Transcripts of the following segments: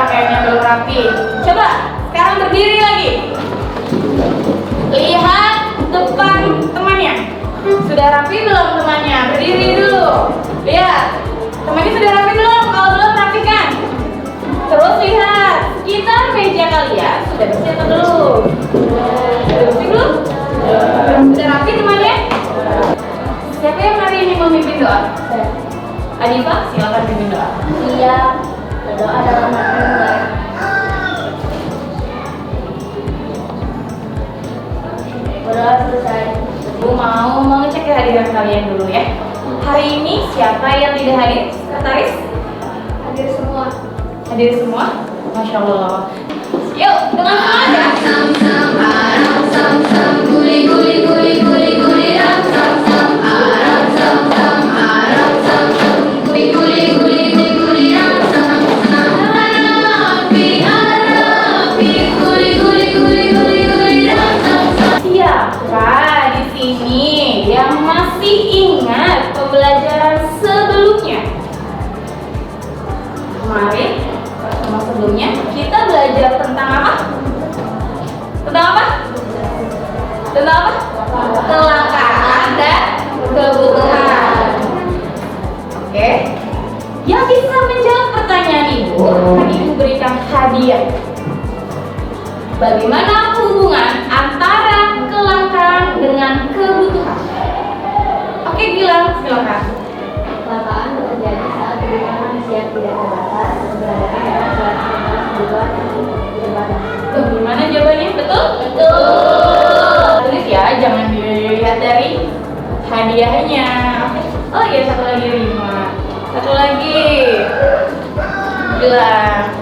pakaiannya belum rapi. Coba sekarang berdiri lagi. Lihat depan temannya. Sudah rapi belum temannya? Berdiri dulu. Lihat. Temannya sudah rapi belum? Kalau belum, rapikan. Terus lihat sekitar meja kalian sudah bersih atau belum? Sudah bersih belum? Sudah rapi temannya? Siapa yang hari ini memimpin doa? Adifa, silakan pimpin doa. Iya, berdoa dalam hati. Berdoa selesai. Bu mau mengecek kehadiran kalian dulu ya. Hari ini siapa yang tidak hadir? Sekretaris? Hadir semua. Hadir semua? Masya Allah. Yuk, dengan semangat. Siapa di sini yang masih ingat pembelajaran sebelumnya? Kemarin sama sebelumnya kita belajar tentang apa? Tentang apa? Tentang apa? Kelangkaan dan kebutuhan. Oke. Yang bisa menjawab pertanyaan Ibu, akan Ibu berikan hadiah. Bagaimana hubungan antara kelangkaan dengan kebutuhan? Oke, Gilang, silakan. Kelangkaan terjadi saat kebutuhan yang tidak terbatas berhadapan dengan kebutuhan yang tidak terbatas. Tuh, gimana jawabannya? Betul? Betul. Tulis ya, jangan dilihat dari hadiahnya. Oh iya, satu lagi Rima. Satu lagi. Gilang.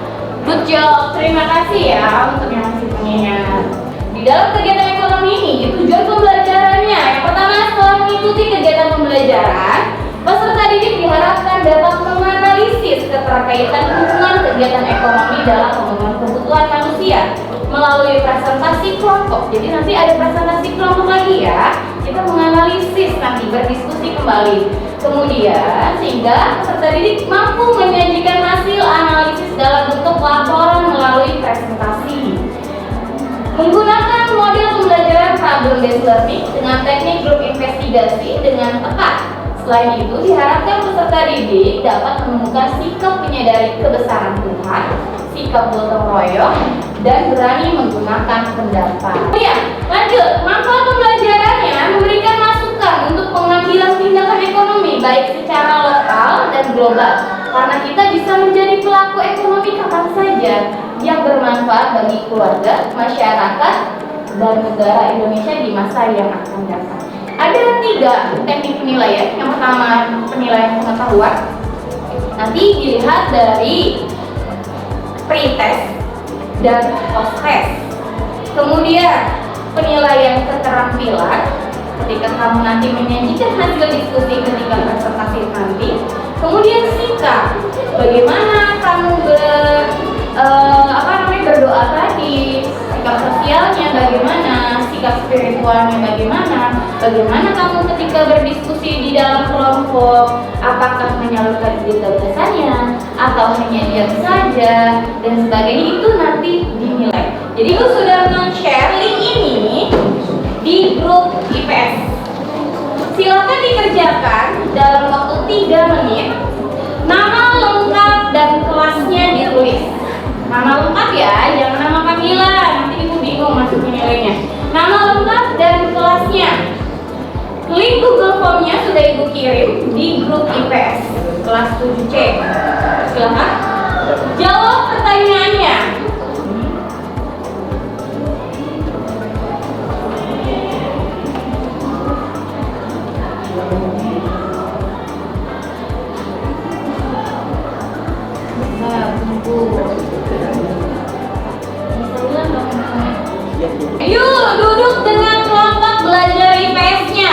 Good job, terima kasih ya untuk yang masih pengingat. Di dalam kegiatan ekonomi ini, tujuan pembelajarannya yang pertama, setelah mengikuti kegiatan pembelajaran, peserta didik diharapkan dapat menganalisis keterkaitan hubungan kegiatan ekonomi dalam pemenuhan kebutuhan manusia melalui presentasi kelompok. Jadi nanti ada presentasi kelompok lagi ya. Kita menganalisis nanti, berdiskusi kembali. Kemudian sehingga peserta didik mampu menyajikan hasil analisis dalam bentuk laporan melalui presentasi. Menggunakan model pembelajaran problem based learning dengan teknik grup investigasi dengan tepat. Selain itu, diharapkan peserta didik dapat menemukan sikap menyadari kebesaran Tuhan, sikap gotong royong, dan berani menggunakan pendapat. Lanjut, manfaat pembelajarannya memberikan masukan untuk pengambilan tindakan ekonomi baik secara lokal dan global. Karena kita bisa menjadi pelaku ekonomi kapan saja yang bermanfaat bagi keluarga, masyarakat, dan negara Indonesia di masa yang akan datang. Ada 3 teknik penilaian. Yang pertama, penilaian pengetahuan. Nanti dilihat dari pre-test dan post-test. Kemudian penilaian keterampilan ketika kamu nanti menyajikan hasil diskusi ketika presentasi nanti. Kemudian sikap, bagaimana kamu berdoa tadi, sikap sosialnya bagaimana, sikap spiritualnya bagaimana kamu ketika berdiskusi di dalam kelompok, apakah menyalurkan ide gagasannya atau hanya diam saja dan sebagainya, itu nanti dinilai. Jadi Ibu sudah men-share link ini di grup IPS. Silakan dikerjakan dalam waktu 3 menit. Nama lengkap dan kelasnya ditulis. Nama lengkap ya, jangan nama panggilan, nanti Ibu bingung masukin nilainya. Nama lengkap dan kelasnya. Link Google Form-nya sudah Ibu kirim di grup IPS kelas 7C. Silakan jawab pertanyaannya. Yuk duduk dengan kelompok belajar IPS-nya.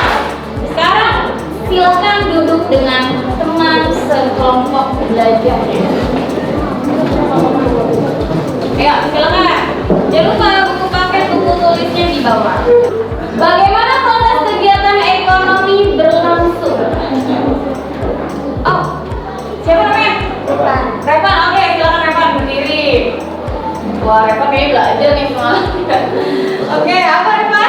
Sekarang silakan duduk dengan teman sekelompok belajarnya. Ayo silakan. Jangan lupa buku paket, buku tulisnya di bawah. Bagaimana proses kegiatan ekonomi berlangsung? Oh, siapa namanya? Revan. Oke, silakan Revan berdiri. Wah, Reva kayaknya belajar nih semalam. Oke, apa Reva?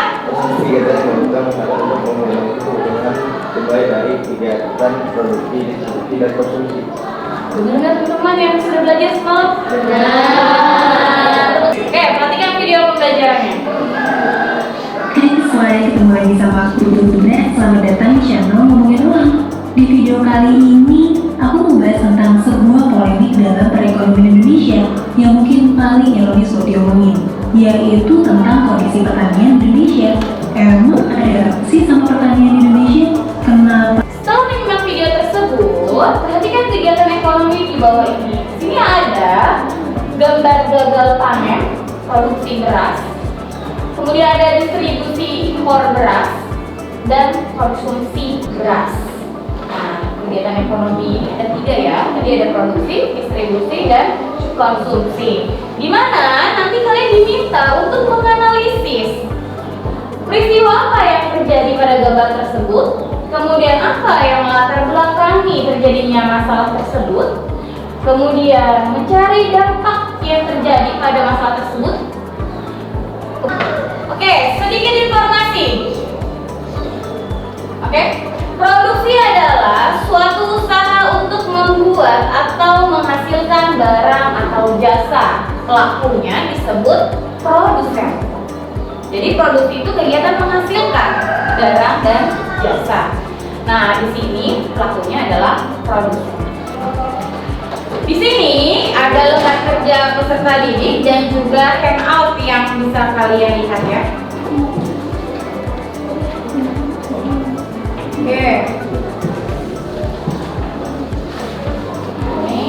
Kegiatan yang dilakukan masyarakat untuk memenuhi kebutuhan dimulai dari kegiatan produksi, distribusi, dan konsumsi. Benar nggak teman-teman yang sudah belajar semalam? Benar. Oke, perhatikan video pembelajarannya. Hai semuanya, ketemu lagi sama aku Dudune. Selamat datang di channel Ngomongin Uang. Di video kali ini, aku membahas tentang sebuah polemik dalam perekonomian Indonesia yang mungkin paling ironis buat diomongin, yaitu tentang kondisi pertanian Indonesia. Emang ada apa sih sama pertanian Indonesia? Kenapa? Setelah menyimak video tersebut, perhatikan kegiatan ekonomi di bawah ini. Di sini ada gambar gagal panen produksi beras, kemudian ada distribusi impor beras dan konsumsi beras. Nah, kegiatan ekonomi ada 3 ya. Tadi ada produksi, distribusi, dan konsumsi. Dimana nanti kalian diminta untuk menganalisis peristiwa apa yang terjadi pada gambar tersebut, kemudian apa yang melatar belakangi terjadinya masalah tersebut, kemudian mencari dampak yang terjadi pada masalah tersebut. Oke, sedikit informasi. Oke, produksi adalah suatu usaha untuk membuat atau menghasilkan barang atau jasa. Pelakunya disebut produsen. Jadi produksi itu kegiatan menghasilkan barang dan jasa. Nah, di sini pelakunya adalah produsen. Di sini ada lembar kerja peserta didik dan juga handout yang bisa kalian lihat ya. Oke. Ini.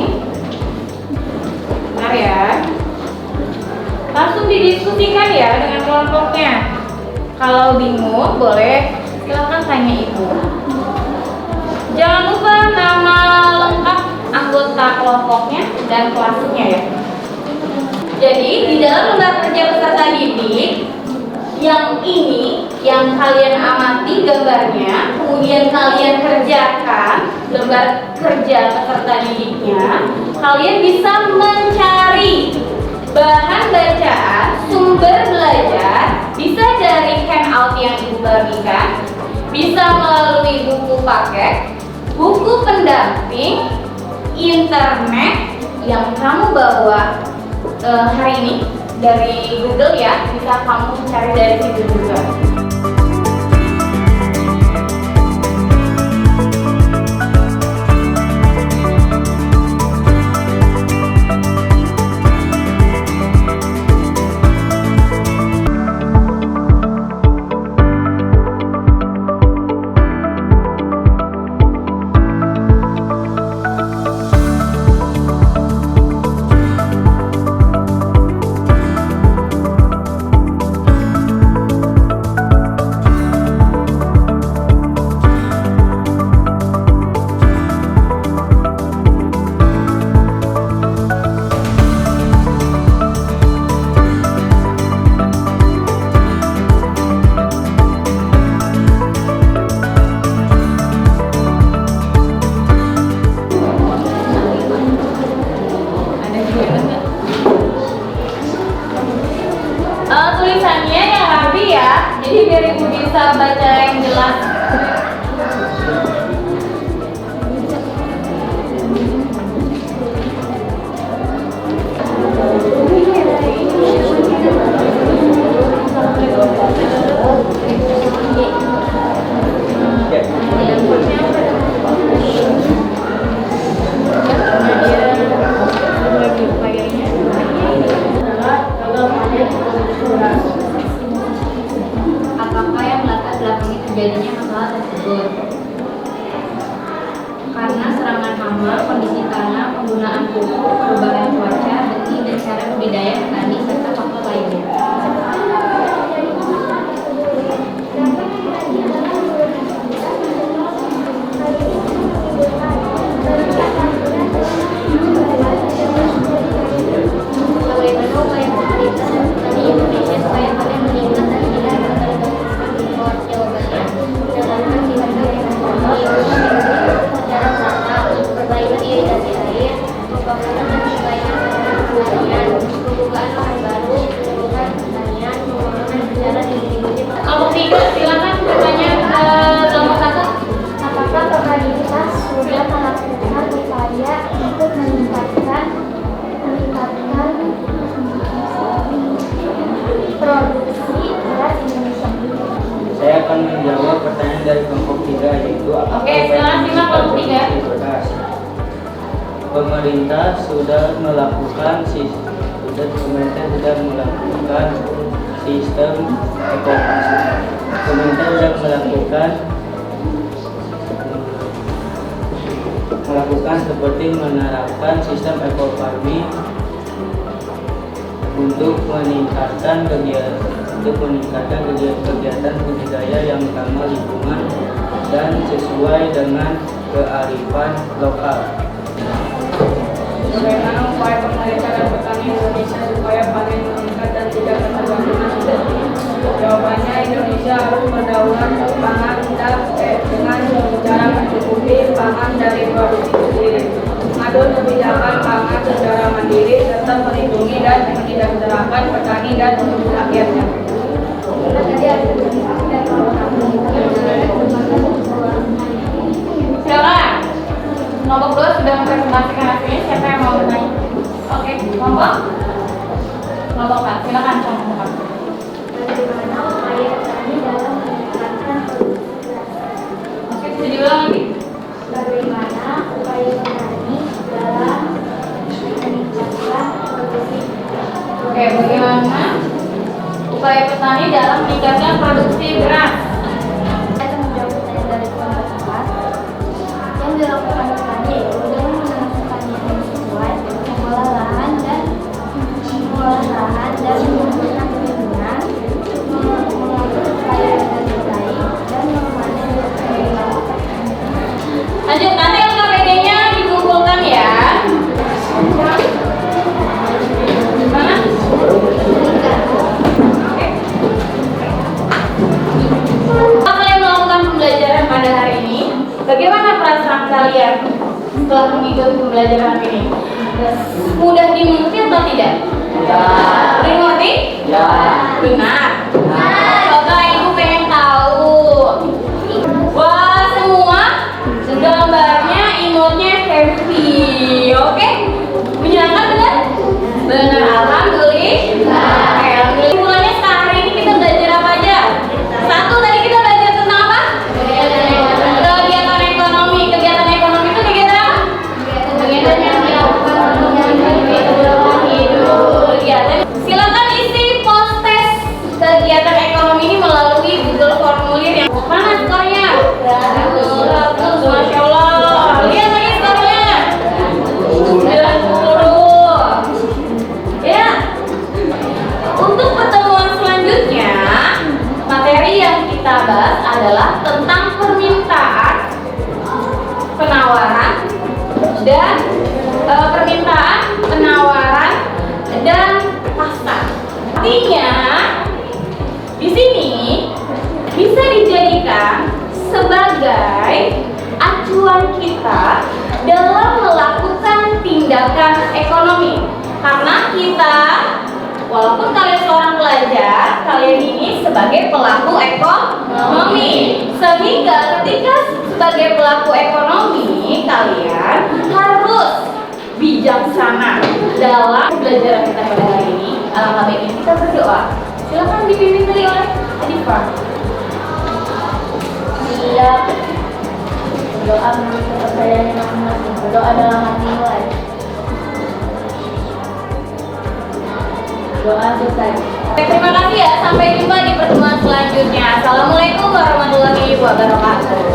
Bentar ya. Langsung didiskusikan ya dengan kelompoknya. Kalau bingung boleh silakan tanya ibu. Jangan lupa nama lengkap anggota kelompoknya dan kelasnya ya. Jadi di dalam lembar kerja peserta didik yang ini yang kalian amati gambarnya, kemudian kalian kerjakan lembar kerja peserta didiknya, kalian bisa mencari bahan bacaan, sumber belajar, bisa dari handout yang ibu bagikan, bisa melalui buku paket, buku pendamping, internet yang kamu bawa hari ini dari Google ya, bisa kamu cari dari situ juga. Tulisannya yang rapi ya, jadi biar ibu bisa baca yang jelas. Apakah yang melatar belakangi terjadinya masalah tersebut? Karena serangan hama, kondisi tanah, penggunaan pupuk, perubahan cuaca, benih, dan cara budidaya petani, serta faktor lainnya. Bagaimana upaya pemerintah dan petani Indonesia supaya panen meningkat dan tidak bergantung impor? Jawabannya, berdasarkan kinerja ekonomi, secara merata, perbaikan irigasi air, pembangunan dan Oke, silakan simak kelompok 3. Pemerintah sudah melakukan sistem melakukan seperti menerapkan sistem eco farming untuk meningkatkan kegiatan budidaya yang ramah lingkungan dan sesuai dengan kearifan lokal. Bagaimana upaya pemerintah dan petani Indonesia supaya panen meningkat dan tidak tergantung asing? Jawabannya, Indonesia harus berdaulat pangan dengan cara mencukupi pangan dari produksi sendiri, mengatur kebijakan pangan secara mandiri, serta melindungi dan menyejahterakan petani dan rakyatnya. Silakan. Kelompok 2 sudah mempresentasikan hasilnya. Siapa yang mau bertanya? Oke, kelompok 4. Silakan kelompok 4. Bagaimana upaya petani dalam meningkatkan produktivitas? Oke, bisa diulang lagi. Bagaimana upaya petani dalam meningkatkan produktivitas? Oke, bagaimana upaya petani dalam meningkatkan produksi beras? Saya akan menjawab pertanyaan dari kelompok 4. Yang dilakukan petani yaitu dengan menentukan yang sesuai, mengolah lahan dan menggunakan perlindungan, mengatur supaya dengan baik, dan memanen dengan baik. Lanjut, nanti LKPD-nya dikumpulkan ya. Gimana? Oke. Setelah kalian melakukan pembelajaran pada hari ini, bagaimana perasaan kalian setelah mengikuti pembelajaran ini? Mudah dimengerti atau tidak? Ya. Dimengerti? Ya. Benar. Coba ibu pengen tahu. Wah, semua gambarnya, emotnya happy. Oke? Menyenangkan benar? Benar, alhamdulillah. Alhamdulillah. Mulanya sekarang hari ini kita belajar apa aja? Satu, tadi kita belajar tentang apa? Kegiatan ekonomi. Kegiatan ekonomi itu kegiatan apa? Kegiatan yang dilakukan untuk kehidupan hidup. Silakan isi post-test kegiatan ekonomi ini melalui Google formulir yang mana skornya? 100, Masya Allah. Lihat lagi skornya. 90. Ya. Untuk pertemuan selanjutnya, materi yang kita bahas adalah tentang permintaan, penawaran, dan pasar. Artinya, di sini bisa dijadikan sebagai acuan kita dalam melakukan tindakan ekonomi. Karena kita, walaupun kalian seorang pelajar, kalian ini sebagai pelaku ekonomi. Sehingga ketika sebagai pelaku ekonomi, kalian harus bijaksana dalam pembelajaran kita pada hari ini. Alangkah baiknya kita berdoa. Silakan dipimpin tadi oleh Adifah. Siap. Berdoa menurut kepercayaan yang masing-masing. Berdoa dalam hati mulai. Doa selesai. Terima kasih ya. Sampai jumpa di pertemuan selanjutnya. Assalamualaikum warahmatullahi wabarakatuh.